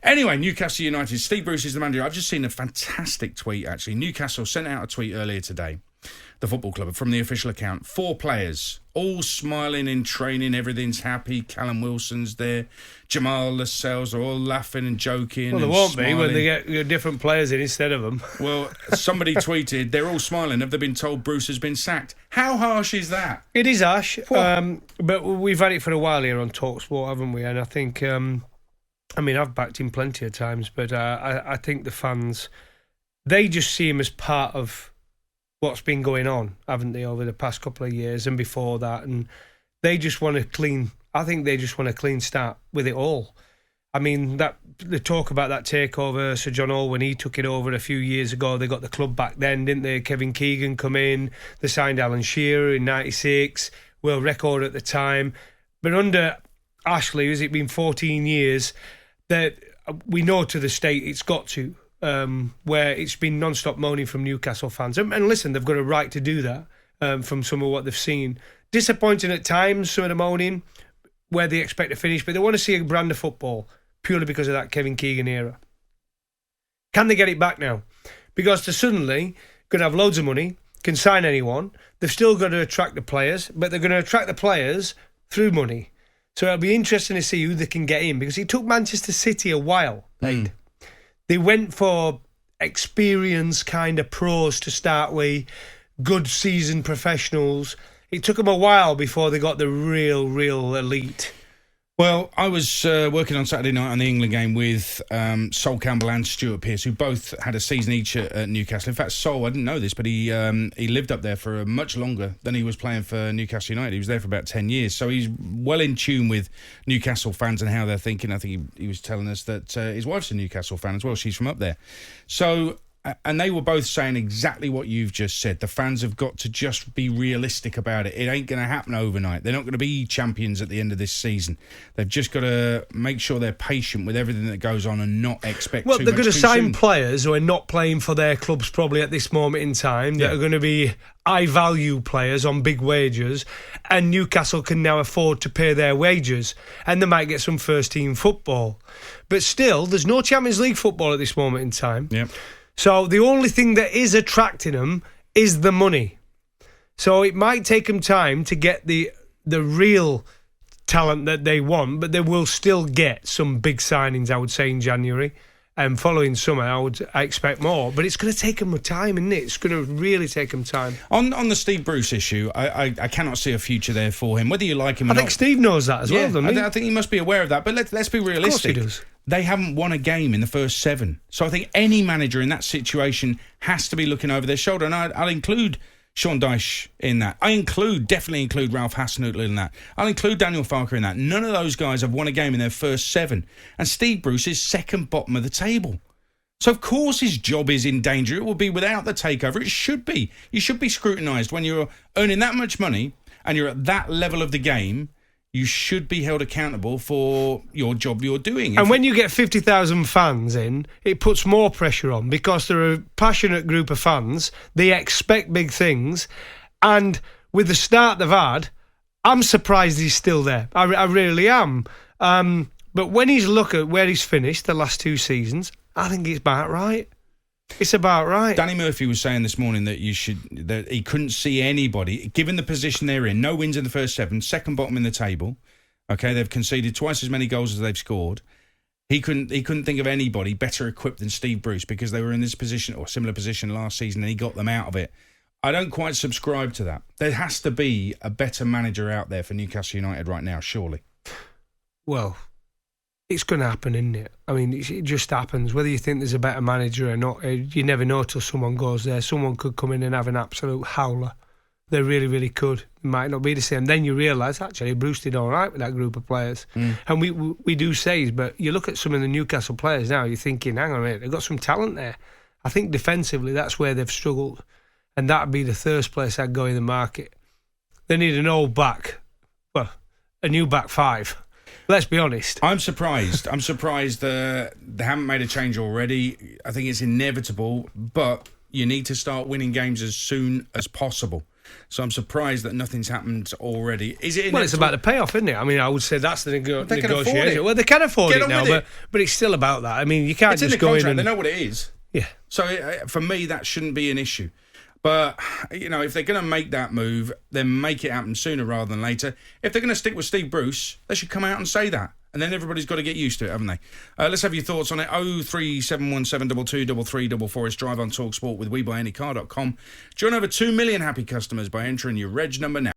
Anyway, Newcastle United. Steve Bruce is the manager. I've just seen a fantastic tweet, actually. Newcastle sent out a tweet earlier today, the football club, from the official account. 4 players, all smiling in training. Everything's happy. Callum Wilson's there. Jamal Lascelles are all laughing and joking. Well, they won't be when they get different players in instead of them. Well, somebody tweeted, they're all smiling. Have they been told Bruce has been sacked? How harsh is that? It is harsh. But we've had it for a while here on talkSPORT, haven't we? And I think, I've backed him plenty of times, but I think the fans, they just see him as part of what's been going on, haven't they, over the past couple of years and before that, and they just want a clean start with it all. I mean, that the talk about that takeover, Sir John Hall, when he took it over a few years ago, they got the club back then, didn't they? Kevin Keegan come in, they signed Alan Shearer in 96, world record at the time. But under Ashley, has it been 14 years, that we know to the state it's got to, where it's been non-stop moaning from Newcastle fans. And listen, they've got a right to do that from some of what they've seen. Disappointing at times, some of the moaning, where they expect to finish, but they want to see a brand of football purely because of that Kevin Keegan era. Can they get it back now? Because they're suddenly going to have loads of money, can sign anyone. They've still got to attract the players, but they're going to attract the players through money. So it'll be interesting to see who they can get in, because it took Manchester City a while. They went for experienced kind of pros to start with, good seasoned professionals. It took them a while before they got the real elite. Well, I was working on Saturday night on the England game with Sol Campbell and Stuart Pearce, who both had a season each at Newcastle. In fact, Sol, I didn't know this, but he lived up there for much longer than he was playing for Newcastle United. He was there for about 10 years. So he's well in tune with Newcastle fans and how they're thinking. I think he was telling us that his wife's a Newcastle fan as well. She's from up there. So... And they were both saying exactly what you've just said. The fans have got to just be realistic about it. It ain't going to happen overnight. They're not going to be champions at the end of this season. They've just got to make sure they're patient with everything that goes on and not expect too much. Well, they're going to sign soon. players who are not playing for their clubs probably at this moment in time, that are going to be high-value players on big wages, and Newcastle can now afford to pay their wages, and they might get some first-team football. But still, there's no Champions League football at this moment in time. Yep. So the only thing that is attracting them is the money. So it might take them time to get the real talent that they want, but they will still get some big signings, I would say, in January. And following summer, I expect more. But it's going to take them time, isn't it? It's going to really take them time. On the Steve Bruce issue, I cannot see a future there for him, whether you like him or not. I think Steve knows that as well, doesn't he? I think he must be aware of that. But let's be realistic. Of course he does. They haven't won a game in the first 7. So I think any manager in that situation has to be looking over their shoulder. And I'll include Sean Dyche in that. Definitely include Ralph Hasenhüttl in that. I'll include Daniel Farke in that. None of those guys have won a game in their first 7. And Steve Bruce is second bottom of the table. So, of course, his job is in danger. It will be without the takeover. It should be. You should be scrutinised when you're earning that much money and you're at that level of the game. You should be held accountable for your job you're doing. And when you get 50,000 fans in, it puts more pressure on, because they're a passionate group of fans. They expect big things. And with the start they've had, I'm surprised he's still there. I really am. But when he's look at where he's finished the last 2 seasons, I think it's about right. It's about right. Danny Murphy was saying this morning that he couldn't see anybody, given the position they're in, no wins in the first 7, second bottom in the table. Okay, they've conceded twice as many goals as they've scored. He couldn't think of anybody better equipped than Steve Bruce, because they were in this position or similar position last season, and he got them out of it. I don't quite subscribe to that. There has to be a better manager out there for Newcastle United right now, surely. Well, it's going to happen, isn't it? I mean, it just happens. Whether you think there's a better manager or not, you never know till someone goes there. Someone could come in and have an absolute howler. They really, really could. It might not be the same. Then you realise, actually, Bruce did all right with that group of players. And we do say, but you look at some of the Newcastle players now, you're thinking, hang on a minute, they've got some talent there. I think defensively, that's where they've struggled. And that'd be the first place I'd go in the market. They need an old back. Well, a new back 5. Let's be honest. I'm surprised. They haven't made a change already. I think it's inevitable, but you need to start winning games as soon as possible. So I'm surprised that nothing's happened already. Is it? Well, it's about the payoff, isn't it? I mean, I would say that's the they can afford negotiation. it. Well, they can afford Get it on now, with but it's still about that. I mean, you can't it's in just the go contract. in and... They know what it is. Yeah. So for me, that shouldn't be an issue. But, if they're going to make that move, then make it happen sooner rather than later. If they're going to stick with Steve Bruce, they should come out and say that. And then everybody's got to get used to it, haven't they? Let's have your thoughts on it. 03717223344 is Drive on talkSPORT with WeBuyAnyCar.com. Join over 2 million happy customers by entering your reg number now.